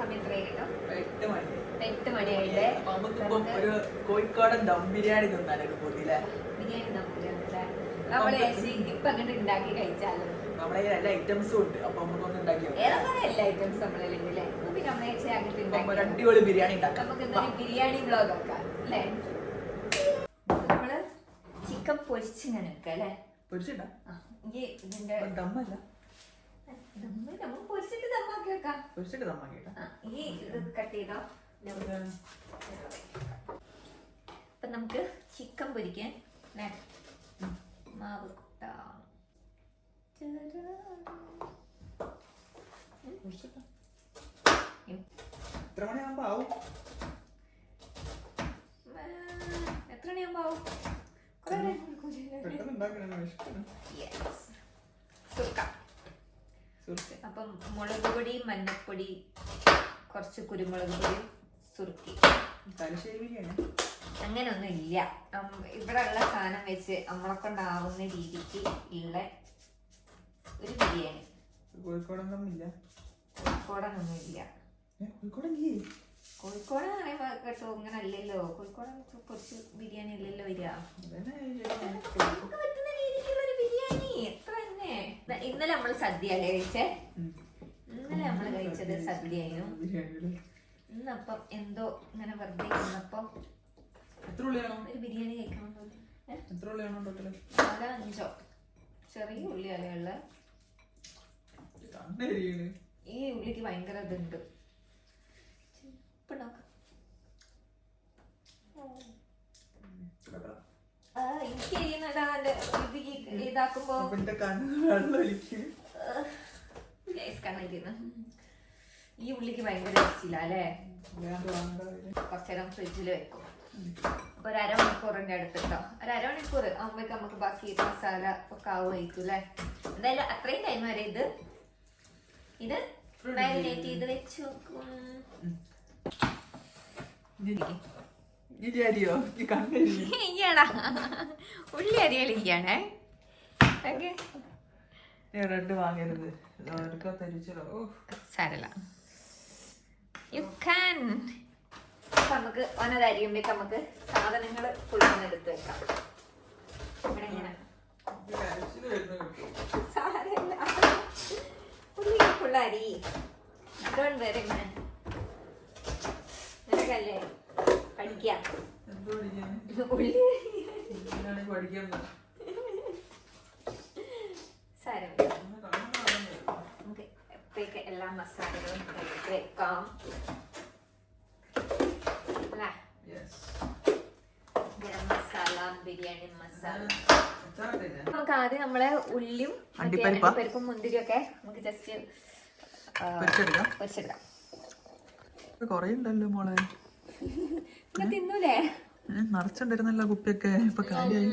സമയം എത്രയായി കേട്ടോ? 8 മണി. 8 മണിയായിട്ട് നമുക്കിപ്പം ഒരു കോഴിക്കോടൻ ദം ബിരിയാണി തിന്നാനൊക്കെ പോയില്ലേ? ബിരിയാണി നമുക്കല്ലേ നമ്മള് ഇപ്പൊ അങ്ങനെ ഉണ്ടാക്കി കഴിച്ചാലോ? നമ്മുടെ എല്ലാ ഐറ്റംസും ഉണ്ട്. അപ്പൊ നമുക്കൊന്ന് ഉണ്ടാക്കിയോ? ഏറെക്കുറെ എല്ലാ ഐറ്റംസ് നമ്മളല്ലേ പിന്നെ നമ്മളെ ഒരു അടിപൊളി ബിരിയാണി ഉണ്ടാക്കാം. നമുക്ക് എന്തായാലും ബിരിയാണി വ്ലോഗ് ആക്കാം അല്ലേ? നമ്മള് ചിക്കൻ പൊരിച്ചിങ്ങനെ വെക്കാം അല്ലേ? പൊരിച്ചിട്ടാ ഇതിന്റെ ദമ്മല്ല, നമുക്ക് പൊരിച്ചിട്ട് ദമ്മാക്കി വെക്കാം. പൊരിച്ചിട്ട് ദമ്മാക്കി ഈ ഇത് കട്ട് ചെയ്തോ. അപ്പൊ നമുക്ക് ചിക്കൻ പൊരിക്കാൻ മാവ് കൂട്ടാം. എത്ര മണിയാകുമ്പോ ആവും? എത്ര മണിയാകുമ്പോ ആവും? അപ്പം മുളക് പൊടി, മഞ്ഞപ്പൊടി, കുറച്ച് കുരുമുളക് പൊടി, സുർക്കി. അങ്ങനൊന്നും ഇല്ല. ഇവിടെ ഉള്ള സാധനം വെച്ച് നമ്മളെ കൊണ്ടാവുന്ന രീതിക്ക് ഉള്ള ഒരു ബിരിയാണി. കോഴിക്കോടൊന്നും ഇല്ല. കോഴിക്കോടൊന്നും ഇല്ല. കോഴിക്കോട് കേട്ടോ ഇങ്ങനെ അല്ലല്ലോ. കോഴിക്കോട് കുറച്ച് ബിരിയാണി അല്ലല്ലോ വരിക. നമുക്ക് പറ്റുന്ന രീതിക്കുള്ളൊരു ബിരിയാണി എത്ര തന്നെ. ഇന്നലെ നമ്മള് സദ്യ അല്ലേ കഴിച്ചേ? ഇന്നലെ നമ്മള് കഴിച്ചത് സദ്യയായിരുന്നു. ഇന്നപ്പം എന്തോ ഇങ്ങനെ വെറുതെ ഇരുന്നപ്പം ഒരു ബിരിയാണി കഴിക്കണം. 4-5 ചെറിയ ഉള്ളിയല്ലേ ഉള്ള. ഈ ഉള്ളിക്ക് ഭയങ്കര ഇതുണ്ട്. എനിക്ക് ഇതാക്കുമ്പോ ഈ ഉള്ളിക്ക് ഭയങ്കര ഇഷ്ടമില്ല അല്ലേ? കുറച്ചേരം ഫ്രിഡ്ജിൽ വെക്കും. അപ്പൊ 1/2 മണിക്കൂറിന്റെ അടുത്തിട്ടോ. 1/2 മണിക്കൂർ ആകുമ്പോഴേക്ക് നമുക്ക് ബാക്കി മസാല ഒക്കെ ആവുമായിരിക്കും അല്ലേ? എന്തായാലും അത്രയും ടൈം വരെ ഇത് മാരിനേറ്റ് ചെയ്ത് വെച്ച് നോക്കും. ഉള്ളി അരിയലിരിക്കാണേ. സാരല്ല, യു ക്യാൻ. നമുക്ക് ഒന്നതരിയുമ്പോഴേക്ക് നമുക്ക് സാധനങ്ങൾ ഫുള്ളെടുത്ത് വെക്കാം. ഇവിടെ ഇങ്ങനെ സാരല്ല, ഉള്ളി ഫുള്ളരി അതുകൊണ്ട് വരെ ഇങ്ങനെ നിനക്കല്ലേ പഠിക്കാം. ഉള്ളി സാരമില്ല, നമുക്ക് എപ്പോഴേക്ക് എല്ലാ മസാലകളും വെക്കാം. ഗരം മസാല, ബിരിയാണി മസാല. നമുക്ക് ആദ്യം നമ്മളെ ഉള്ളിയും അണ്ടിപ്പരിപ്പും മുന്തിരിയും ഒക്കെ നമുക്ക് ജസ്റ്റ് പൊരിച്ചെടുക്കാം. കൊറേ ഉണ്ടല്ലോ മോളെ. തിന്നൂലേ? നിറച്ചുണ്ടായിരുന്നല്ലോ കുപ്പിയൊക്കെ, ഇപ്പൊ കാര്യായി.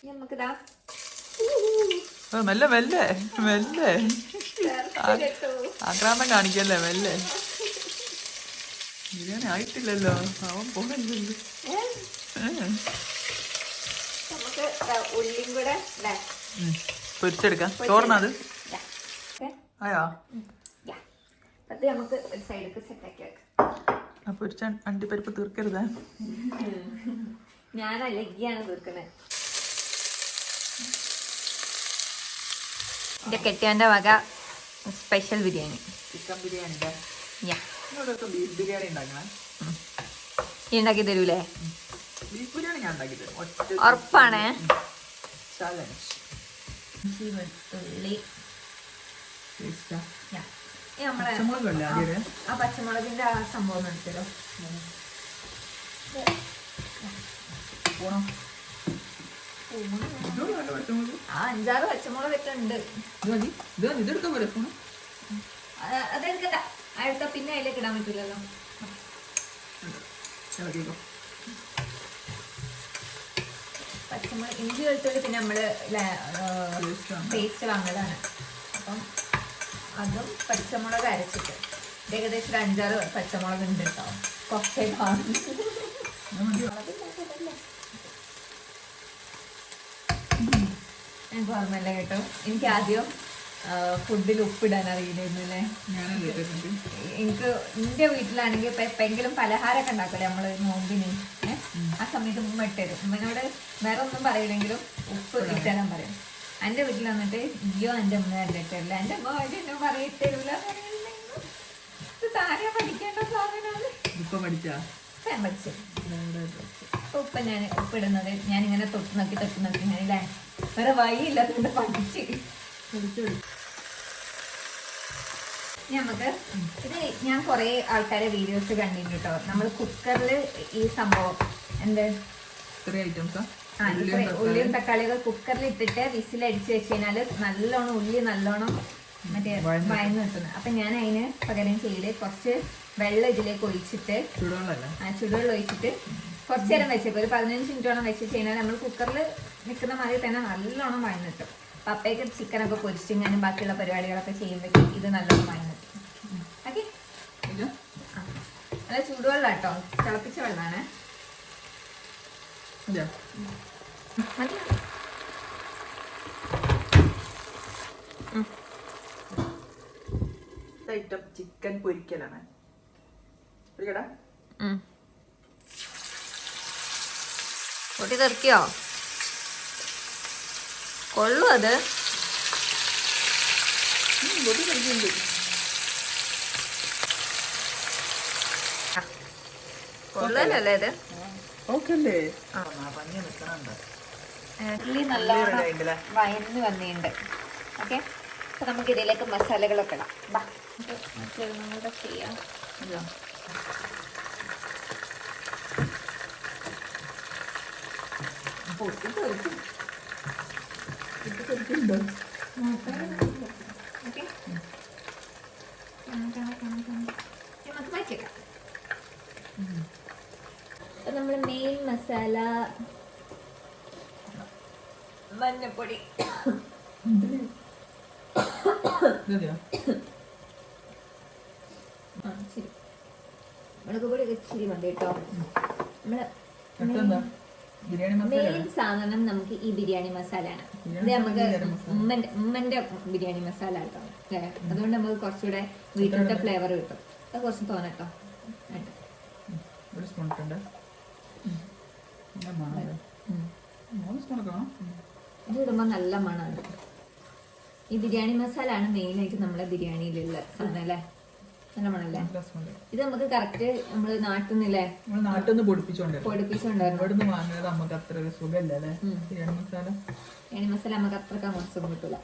നമുക്കിതാ മെല്ലെ മെല്ലെ മെല്ലെ ആക്രാന്തം കാണിക്കല്ലേ, മെല്ലെ. ബിരിയാണി ആയിട്ടില്ലല്ലോ, അവൻ പോകല്ലോ. നമുക്ക് ഉള്ളിയും കൂടെ പൊരിച്ചെടുക്കാം. ചോറിനത് ആയാ? അത് നമുക്ക് ഒരു സൈഡിലേക്ക് സെറ്റാക്കി വെക്കാം. പൊരിച്ച അണ്ടിപ്പരിപ്പ് തീർക്കരുതേ. ഞാനല്ലയാണ് തീർക്കുന്നത്. എന്റെ കെട്ടിയാന്റെ വക special biryani, chicken biryani. Beef biryani ഉണ്ടാക്കണേ? ഉണ്ടാക്കി തരൂലേ? ബീഫ് ബിരിയാണി ഞാൻ ഉണ്ടാക്കി തരും, ഉറപ്പാണ്. വെളുത്തുള്ളി, ആ പച്ചമുളകിന്റെ ആ സംഭവം എടുത്തല്ലോ. ആ 5-6 പച്ചമുളക് ഒക്കെ ഉണ്ട്. അതെടുക്കണ്ട, അടുത്ത പിന്നെ അതിലേക്ക് ഇടാൻ പറ്റില്ലല്ലോ. പച്ചമുളക്, ഇഞ്ചി വെളുത്തുള്ളി പിന്നെ നമ്മള് പേസ്റ്റ് വാങ്ങലാണ്. അപ്പം അതും പച്ചമുളക് അരച്ചിട്ട് ഏകദേശം 5-6 പച്ചമുളക് ഉണ്ട് കേട്ടോ. കുറച്ചേ കാണും. എനിക്ക് ഓർമ്മയില്ല കേട്ടോ. എനിക്ക് ആദ്യം ഫുഡിൽ ഉപ്പിടാൻ അറിയില്ലായിരുന്നു അല്ലേ? ഞാനും കേട്ടിട്ടുണ്ട്. എനിക്ക് എന്റെ വീട്ടിലാണെങ്കിൽ ഇപ്പൊ എപ്പോഴെങ്കിലും പലഹാരമൊക്കെ ഉണ്ടാക്കില്ലേ നമ്മള് നോമ്പിന്, ആ സമയത്ത് ഉമ്മ ഇട്ടരും. ഉമ്മനോട് വേറെ ഒന്നും പറയില്ലെങ്കിലും ഉപ്പ് ഇട്ടരാൻ പറയും. എന്റെ വീട്ടിൽ വന്നിട്ട് ഇയ്യോ എന്റെ അമ്മ എന്റെ ഇട്ടരില്ല, എന്റെ അമ്മ എന്നെ പറയിട്ടരില്ല. ഇത് താനെ പഠിക്കേണ്ട സാധനമാണ്. ഇപ്പൊ പഠിച്ചാ ഞാൻ പഠിച്ചു. ഉപ്പ് ഞാൻ ഉപ്പിടുന്നത് ഞാനിങ്ങനെ തൊട്ട് നോക്കി ഞാനില്ലേ വേറെ വഴിയില്ലാത്തതുകൊണ്ട് പഠിച്ച് നമുക്ക് ഇത് ഞാൻ കുറെ ആൾക്കാരെ വീഡിയോസ് കണ്ടിട്ടുണ്ട് കേട്ടോ. നമ്മൾ കുക്കറിൽ ഈ സംഭവം എന്ത് ഇത്രയും ഐറ്റംസാ ഉള്ളിയും തക്കാളികൾ കുക്കറിൽ ഇട്ടിട്ട് വിസിലടിച്ച് വെച്ച് കഴിഞ്ഞാല് നല്ലോണം ഉള്ളി നല്ലോണം മറ്റേ വഴന്ന് കിട്ടുന്നത്. അപ്പൊ ഞാൻ അതിന് പകരം ചെയ്ത് കുറച്ച് വെള്ളം ഇതിലേക്ക് ഒഴിച്ചിട്ട് ചുടുവെള്ളം ഒഴിച്ചിട്ട് കുറച്ചു നേരം വെച്ചേക്കും. ഒരു 15 മിനിറ്റോളം വെച്ച് കഴിഞ്ഞാൽ നമ്മൾ കുക്കറിൽ നിൽക്കുന്ന മാതിരി തന്നെ നല്ലോണം വഴന്ന് കിട്ടും. പപ്പയ്ക്ക് ചിക്കനൊക്കെ പൊരിച്ചിങ്ങാനും ബാക്കിയുള്ള പരിപാടികളൊക്കെ ചെയ്യുമ്പോഴേക്കും ഇത് നല്ലോണം വഴന്ന് കിട്ടും. ഓക്കെ, നല്ല ചൂടുവെള്ളം കേട്ടോ, തിളപ്പിച്ച വെള്ളമാണ്. ഐറ്റം ചിക്കൻ പൊരിക്കലാണ്. പൊട്ടി തെറിക്കോ? കൊള്ളു അത് കൊള്ളല്ലേ ഇത്? ഉള്ളി നല്ലോണം വയന്ന് വന്നിട്ടുണ്ട്. ഓക്കെ, അപ്പൊ നമുക്ക് ഇതിലേക്ക് മസാലകളൊക്കെ ഇടാം. കൂടെ ചെയ്യാം. നമ്മള് മെയിൻ മസാല മഞ്ഞപ്പൊടി, മുളക് പൊടി ഇച്ചിരി മതി കേട്ടോ. നമ്മള് മെയിൻ സാധനം നമുക്ക് ഈ ബിരിയാണി മസാല ആണ്. ഇത് നമുക്ക് ഉമ്മന്റെ ബിരിയാണി മസാല കേട്ടോ. അതുകൊണ്ട് നമുക്ക് കുറച്ചുകൂടെ വീട്ടിലത്തെ ഫ്ലേവർ കിട്ടും. അത് കുറച്ച് തോന്നട്ടോ. ഇത് ഇടുമ്പോ നല്ല മണമാണ്. ഈ ബിരിയാണി മസാല ആണ് മെയിൻ ആയിട്ട് നമ്മളെ ബിരിയാണിയിലുള്ള സാധനം അല്ലേ? നല്ല മണല്ലേ? ഇത് നമുക്ക് കറക്റ്റ് നമ്മള് നാട്ടിൽ നിന്നല്ലേ പൊടിപ്പിച്ചോണ്ടായിരുന്നു. ബിരിയാണി മസാല നമുക്ക് അത്രക്ക് അങ്ങോട്ട് സുഖം കിട്ടൂല.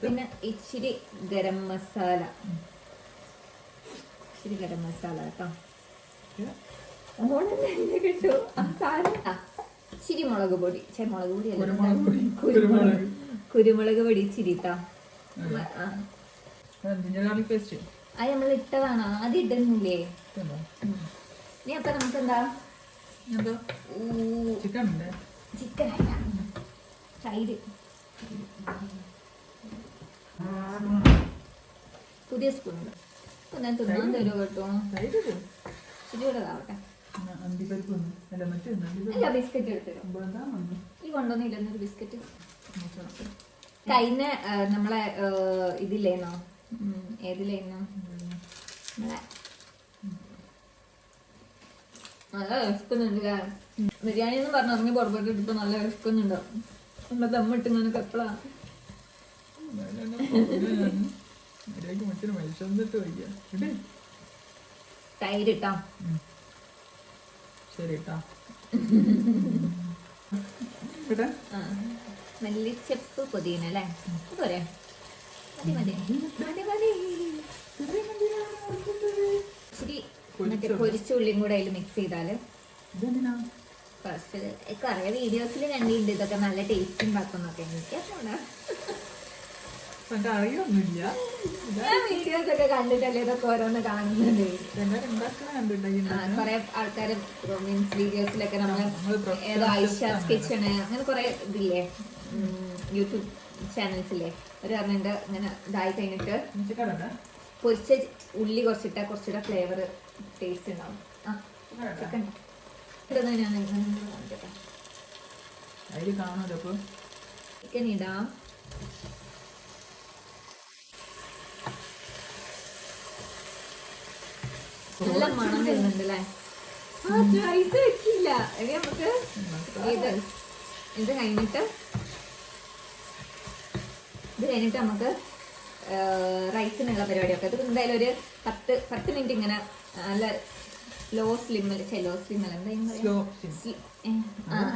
പിന്നെ ഇച്ചിരി ഗരം മസാല കേട്ടോ. ഇച്ചിരി മുളക് പൊടി, കുരുമുളക് പൊടി ഇച്ചിരി ട്ടോ. അത് നമ്മൾ ഇട്ടതാണോ? ആദ്യം ഇടുന്നില്ലേ? ഇനി അപ്പൊ നമുക്ക് എന്താ ചിക്കൻ തൈര്, പുതിയ സ്പൂൺ ഞാൻ തിന്നാൻ തരുമോ കേട്ടോ? ഇച്ചിരി ആവട്ടെ. അല്ല, ബിസ്ക്കറ്റ് എടുത്തരും. ഈ കൊണ്ടൊന്നുമില്ലെന്നൊരു ബിസ്ക്കറ്റ്. കഴിഞ്ഞ നമ്മളെ ഇതില്ലേന്നോ, ഏതിലേന്നോ നമ്മളെ നല്ല വിശക്കുന്നുണ്ട്. ബിരിയാണി എന്ന് പറഞ്ഞ ഇറങ്ങി പുറപ്പെട്ട് ഇപ്പൊ നല്ല വിശക്കുന്നുണ്ടോ? നമ്മളെ ദമ്മിട്ട് ഇങ്ങനെ എപ്പോഴാ തൈരിട്ടാ മല്ലിച്ചപ്പ് പൊതിന അല്ലേ? പോരെ? മതി ഇച്ചിരി മറ്റേ പൊരിച്ച ഉള്ളിയും കൂടെ അതിൽ മിക്സ് ചെയ്താല് ഫസ്റ്റ് കുറെ വീഡിയോസിൽ കണ്ടിട്ടുണ്ട് ഇതൊക്കെ നല്ല ടേസ്റ്റ് ഉണ്ടാക്കുന്നൊക്കെ. ഞാൻ വീഡിയോസ് ഒക്കെ കണ്ടിട്ടല്ലേ ഇതൊക്കെ ഓരോന്ന് കാണുന്നുണ്ട്. കൊറേ ആൾക്കാര് മീൻസ് വീഡിയോസിലൊക്കെ നമ്മള് ഏതോ ഐഷാസ് കിച്ചണ് അങ്ങനെ കൊറേ ഇതില്ലേ യൂട്യൂബ് ചാനൽസില്ലേ, ഒരു പറഞ്ഞിട്ട് ഇങ്ങനെ ഇതായി കഴിഞ്ഞിട്ട് പൊരിച്ച ഉള്ളി കുറച്ചിട്ടാ കുറച്ചുകൂടെ ഫ്ലേവർ ടേസ്റ്റ് ഉണ്ടാവും. ചിക്കൻ ചിക്കൻ ഇടാം. നല്ല മണം വരുന്നുണ്ട് അല്ലേ? ആ റൈസ് വെക്കില്ല. ഇനി നമുക്ക് ഇത് കഴിഞ്ഞിട്ട് നമുക്ക് റൈസിനുള്ള പരിപാടിയൊക്കെ. ഇത് എന്തായാലും ഒരു 10 മിനിറ്റ് ഇങ്ങനെ നല്ല ലോ സ്ലിമ്മിൽ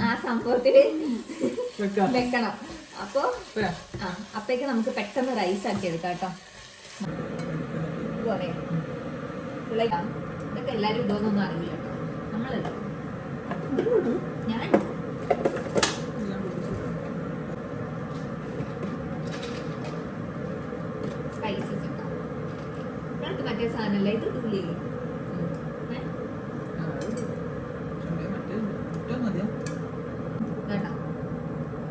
ആ സംഭവത്തില് വെക്കണം. അപ്പൊ അപ്പേക്ക് നമുക്ക് പെട്ടെന്ന് റൈസ് ആക്കി എടുക്കാം കേട്ടോ. ഇതൊക്കെ എല്ലാരും ഇടുമെന്നൊന്നും അറിയില്ല കേട്ടോ. നമ്മളിടും. ഞാൻ സ്പൈസസ് ഉണ്ടാവും. ഇവിടുത്തെ മറ്റേ സാധനമല്ല ഇത് ഇല്ലേ? വേണ്ട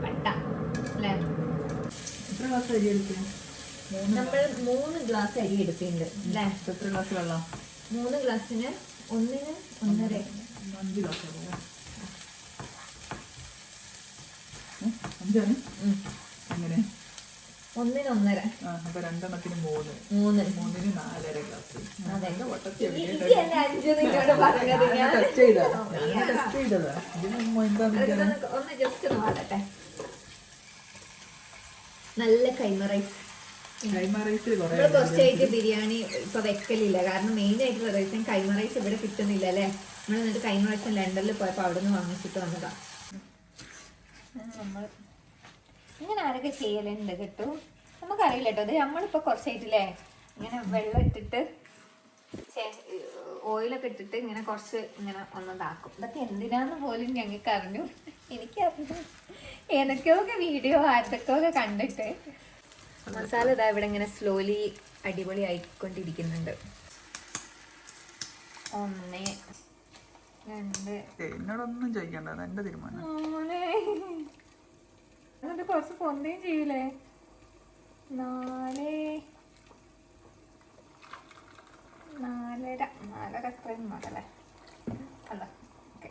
പട്ട അല്ലേ? നമ്മൾ 3 ഗ്ലാസ് അരി എടുക്കുന്നുണ്ട് അല്ലേ? എത്ര ഗ്ലാസ് വെള്ളം? 3 ഗ്ലാസ്സിന് 1-1.5 5 ഗ്ലാസ്. 5 അങ്ങനെ 1-1.5. അപ്പൊ 2 3 3 4.5 ഗ്ലാസ്. നല്ല കൈമ റൈസ്. കുറച്ചായിട്ട് ബിരിയാണി ഇപ്പൊ വെക്കലില്ല. കാരണം മെയിൻ ആയിട്ടുള്ള റൈസ് കൈമ റൈസ് ഇവിടെ കിട്ടുന്നില്ല അല്ലേ? നമ്മൾ എന്നിട്ട് കൈമ റൈസ് ലണ്ടനിൽ പോയപ്പോ അവിടെ നിന്ന് വാങ്ങിച്ചിട്ട് വന്നതാ. നമ്മൾ ഇങ്ങനെ ആരൊക്കെ ചെയ്യലുണ്ട് കേട്ടോ. നമുക്കറിയില്ല കേട്ടോ. അത് നമ്മളിപ്പോ കുറച്ചായിട്ടില്ലേ ഇങ്ങനെ വെള്ളം ഇട്ടിട്ട് ഓയിലൊക്കെ ഇട്ടിട്ട് ഇങ്ങനെ കുറച്ച് ഇങ്ങനെ ഒന്നതാക്കും. ഇതൊക്കെ എന്തിനാന്ന് പോലും ഞങ്ങൾക്ക് അറിഞ്ഞു. എനിക്കറിഞ്ഞു ഏതൊക്കെയൊക്കെ വീഡിയോ ആരൊക്കെ കണ്ടിട്ട്. മസാല ഇതാ ഇവിടെ ഇങ്ങനെ സ്ലോലി അടിപൊളി ആയിക്കൊണ്ടിരിക്കുന്നുണ്ട്. 1 2 എന്നോടൊന്നും ചോദിക്കണ്ട, എന്റെ തീരുമാനം. എന്നിട്ട് കുറച്ച് പൊന്തയും ചെയ്യൂലേ? 4 4.5 അത്രയും മതല്ലേ? അല്ല ഓക്കെ.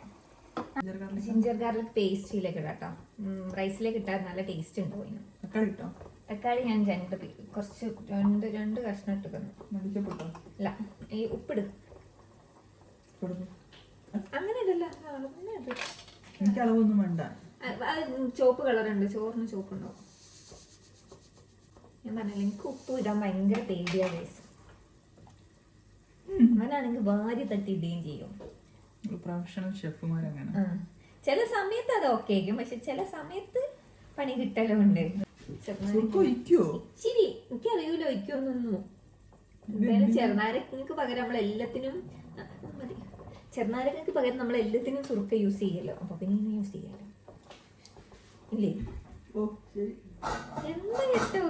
ജിഞ്ചർ ഗാർലിക് പേസ്റ്റിലേക്ക് ഇടാം കേട്ടോ. റൈസിലേക്ക് ഇട്ടാൽ നല്ല ടേസ്റ്റ് ഉണ്ടാവും. തക്കാളി ഞാൻ രണ്ട് കഷ്ണം ഇട്ടിരുന്നു. അല്ല ഈ ഉപ്പിട്. അങ്ങനെ ഇടല്ല. എനിക്ക് അളവൊന്നും വേണ്ട. ചോപ്പ് കളറുണ്ട്. ചോറിന് ചോപ്പുണ്ടാവും. ഞാൻ പറഞ്ഞില്ല എനിക്ക് ഉപ്പ് ഇടാൻ ഭയങ്കര പേടിയാ കേസ്. അങ്ങനാണെങ്കിൽ വാരി തട്ടി ഇടുകയും ചെയ്യും. പ്രൊഫഷണൽ ഷെഫുമാരങ്ങനെ. ചില സമയത്ത് അത് ഓക്കെ ആയിരിക്കും. പക്ഷെ ചില സമയത്ത് പണി കിട്ടലുണ്ട്. ഇച്ചിരി എനിക്കറിയൂല ഒഴിക്കൊന്നും. എന്തായാലും ചെറുനാരങ്ങക്ക് പകരം നമ്മൾ എല്ലാത്തിനും മതി. ചെറുനാരങ്ങക്ക് പകരം നമ്മൾ എല്ലാത്തിനും സുറുക്ക യൂസ് ചെയ്യല്ലോ. അപ്പൊ പിന്നെ യൂസ് ചെയ്യാലോ ഇല്ലേ? എന്താ കേട്ടോ,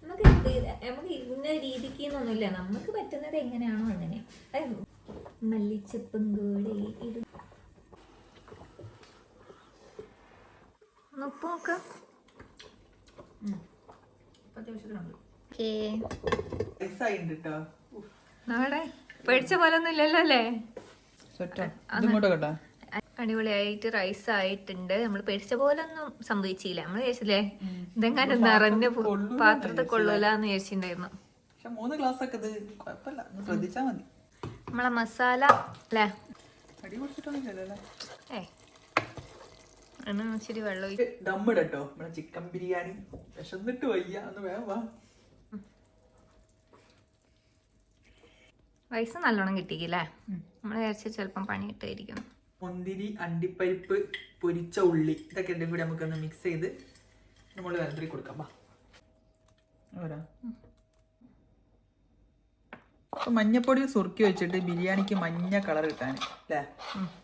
നമുക്ക് ഇന്ന രീതിക്ക് ഒന്നുമില്ല. നമുക്ക് പറ്റുന്നത് എങ്ങനെയാണോ അങ്ങനെ. മല്ലിച്ചപ്പും കൂടെ ഇടും. ഉപ്പ് നോക്ക. അവിടെ പേടിച്ച പോലെ ഒന്നും ഇല്ലല്ലോ അല്ലേ? അടിപൊളിയായിട്ട് റൈസ് ആയിട്ടുണ്ട്. നമ്മൾ പേടിച്ച പോലെ ഒന്നും സംഭവിച്ചില്ല. നമ്മൾ വിചാരിച്ചില്ലേ ഇതെങ്ങാനും നിറഞ്ഞ പാത്രത്തിൽ കൊള്ളൂലെന്ന് വിചാരിച്ചിട്ടുണ്ടായിരുന്നു. നമ്മളെ മസാല അല്ലേ? ഇച്ചിരി വെള്ളം ദമ്മിടട്ടോ. ചിക്കൻ ബിരിയാണി വിശന്നിട്ട് വയ്യ. ഒന്ന് വേഗം വാ. റൈസ് നല്ലോണം കിട്ടിയില്ലേ? നമ്മൾ വിചാരിച്ച ചിലപ്പം പണി കിട്ടായിരിക്കും. മുന്തിരി, അണ്ടിപ്പരിപ്പ്, പൊരിച്ച ഉള്ളി ഇതൊക്കെ എല്ലാം കൂടി നമുക്കൊന്ന് മിക്സ് ചെയ്ത് നമ്മൾ വെള്ളത്തിൽ കൊടുക്കാം. മഞ്ഞപ്പൊടി സുറുക്കി വെച്ചിട്ട് ബിരിയാണിക്ക് മഞ്ഞ കളർ കിട്ടാൻ അല്ലേ?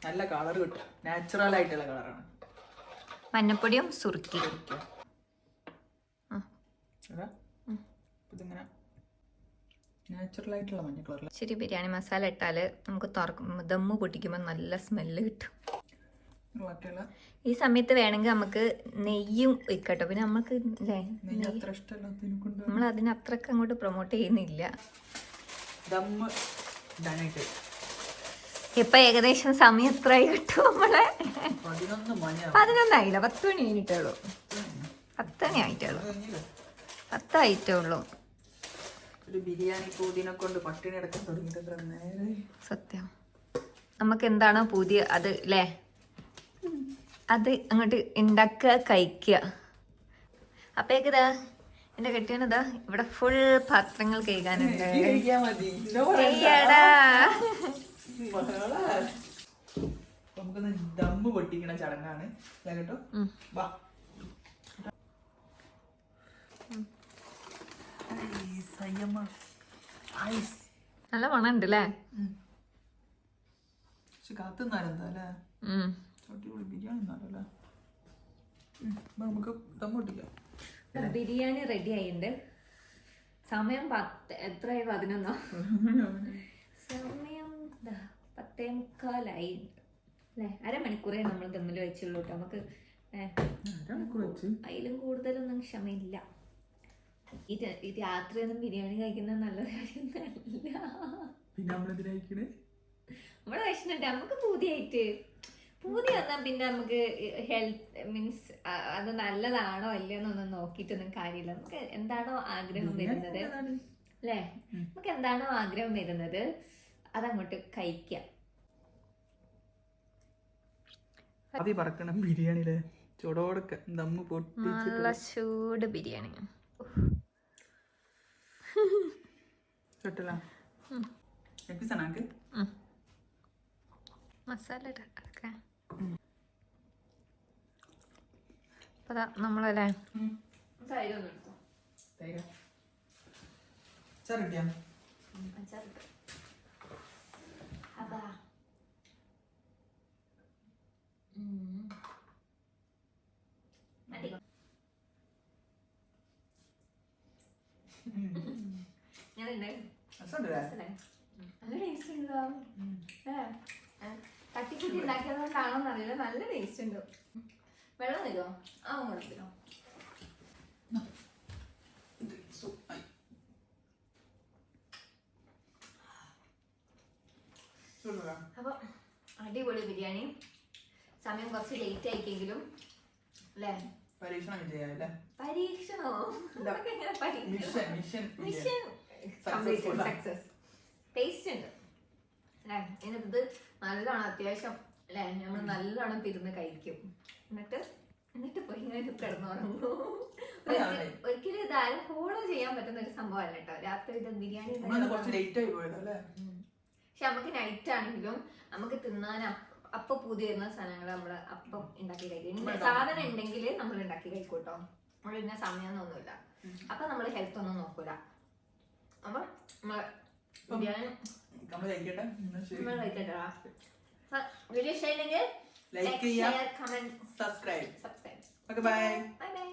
നല്ല കളർ കിട്ടും. നാച്ചുറൽ ആയിട്ടുള്ള കളറാണ്. മഞ്ഞപ്പൊടിയും സുറുക്കി ഇതിങ്ങനെ നാച്ചുറൽ ആയിട്ടുള്ള മഞ്ഞ കളർ. ശരി, ബിരിയാണി മസാല ഇട്ടാല് നമുക്ക് ദമ്മ് പൊട്ടിക്കുമ്പോൾ നല്ല സ്മെല്ല് കിട്ടും. ഈ സമയത്ത് വേണമെങ്കിൽ നമുക്ക് നെയ്യും വെക്കട്ടോ. പിന്നെ നമുക്ക് നമ്മൾ അതിന് അത്രക്ക് അങ്ങോട്ട് പ്രൊമോട്ട് ചെയ്യുന്നില്ല. ഇപ്പൊ ഏകദേശം സമയം എത്രയായി കിട്ടും? നമ്മളെ 11 ആയില്ല, 10 മണി കഴിഞ്ഞിട്ടേ ഉള്ളൂ. 10 മണി ആയിട്ടേ ഉള്ളൂ. 10 ആയിട്ടേ ഉള്ളൂ. ഒരു ബിരിയാണി കൂടിനെ കൊണ്ട് പട്ടിണി അടക്കം തുടങ്ങിയിട്ട് നേരെ. സത്യം. നമുക്ക് എന്താണോ പുതിയ അത് അല്ലേ, അത് അങ്ങോട്ട് ഉണ്ടാക്കുക കഴിക്കുക. അപ്പേക്കിതാ എന്റെ കെട്ടിയനതാ ഇവിടെ ഫുൾ പാത്രങ്ങൾ കഴുകാനുണ്ട്. കഴിക്കാൻ മതി. ചെയ്യടാ. നമുക്കൊന്ന് ദമ്മ് പൊട്ടിക്കണ ചടങ്ങാണ് കേട്ടോ. വാ. നല്ല മണം ഉണ്ട് അല്ലേ? കാത്തുന്നാലെന്താ അല്ലേ, അടിപൊളി ബിരിയാണി എന്നാലല്ലേ. നമുക്ക് ദമ്മ് പൊട്ടിക്കാം. ബിരിയാണി റെഡി ആയിട്ടുണ്ട്. സമയം എത്രയായി? 11. സമയം 10:45 അല്ലേ? അരമണിക്കൂറേ നമ്മൾ ദമ്മിൽ വെച്ചുള്ളൂ കേട്ടോ. നമുക്ക് അതിലും കൂടുതലൊന്നും ക്ഷമയില്ല. ഈ രാത്രിയൊന്നും ബിരിയാണി കഴിക്കുന്നത് നല്ല കാര്യമൊന്നുമല്ല. നമ്മള് വിഷമിട്ട് നമുക്ക് പൂതിയായിട്ട് പൂതി വന്നാൽ പിന്നെ നമുക്ക് ഹെൽത്ത് മീൻസ് അത് നല്ലതാണോ അല്ലയോന്നൊന്നും നോക്കിയിട്ടൊന്നും കാര്യമില്ല. നമുക്ക് എന്താണോ ആഗ്രഹം വരുന്നത് അല്ലേ, നമുക്ക് എന്താണോ ആഗ്രഹം വരുന്നത് അതങ്ങോട്ട് കഴിക്കാം. ആവി പറക്കണം ബിരിയാണിയിലെ ചൂടോടൊക്കെ ദമ്മ് പൊട്ടി നല്ല ചൂട് ബിരിയാണി. മസാല ഇടാം. അപ്പൊ നമ്മളല്ലേ തട്ടിക്കുട്ടി ഉണ്ടാക്കിയതുകൊണ്ടാണോന്നറിയില്ല, നല്ല ടേസ്റ്റ് ഉണ്ട്. വെള്ളം തരുമോ? ആ കൊടുത്തിരോ. അപ്പൊ അടിപൊളി ബിരിയാണി. സമയം കുറച്ച് ലേറ്റ് ആയിക്കെങ്കിലും അല്ലേ, പരീക്ഷണോ മിഷൻ സക്സസ്. ടേസ്റ്റ് ഉണ്ട് അല്ലേ? ഇതിനകത്ത് നല്ലോണം അത്യാവശ്യം അല്ലേ, നമ്മൾ നല്ലോണം പിരുന്ന് കഴിക്കും. എന്നിട്ട് പോയി ഞാൻ കിടന്നുറങ്ങും. ഒരിക്കലും ഇതാരും ഫോളോ ചെയ്യാൻ പറ്റുന്ന ഒരു സംഭവമല്ല കേട്ടോ. രാത്രി ഇത് ബിരിയാണി പക്ഷെ നമുക്ക് നൈറ്റ് ആണെങ്കിലും നമുക്ക് തിന്നാൻ അപ്പൊ പുതിയ വരുന്ന സാധനങ്ങൾ നമ്മള് അപ്പം ഉണ്ടാക്കി കഴിക്കും. സാധനം ഉണ്ടെങ്കിൽ നമ്മൾ ഉണ്ടാക്കി കഴിക്കും കേട്ടോ. നമ്മൾ ഇന്ന സമയമൊന്നുമില്ല. അപ്പൊ നമ്മള് ഹെൽത്ത് ഒന്നും നോക്കൂല. അപ്പൊ ബിരിയാണി നമ്മൾ കഴിക്കട്ടാ. വീഡിയോ ഇഷ്ടമായില്ലെങ്കിൽ ലൈക്ക് ചെയ്യുക, കമന്റ്, സബ്സ്ക്രൈബ്. Bye bye.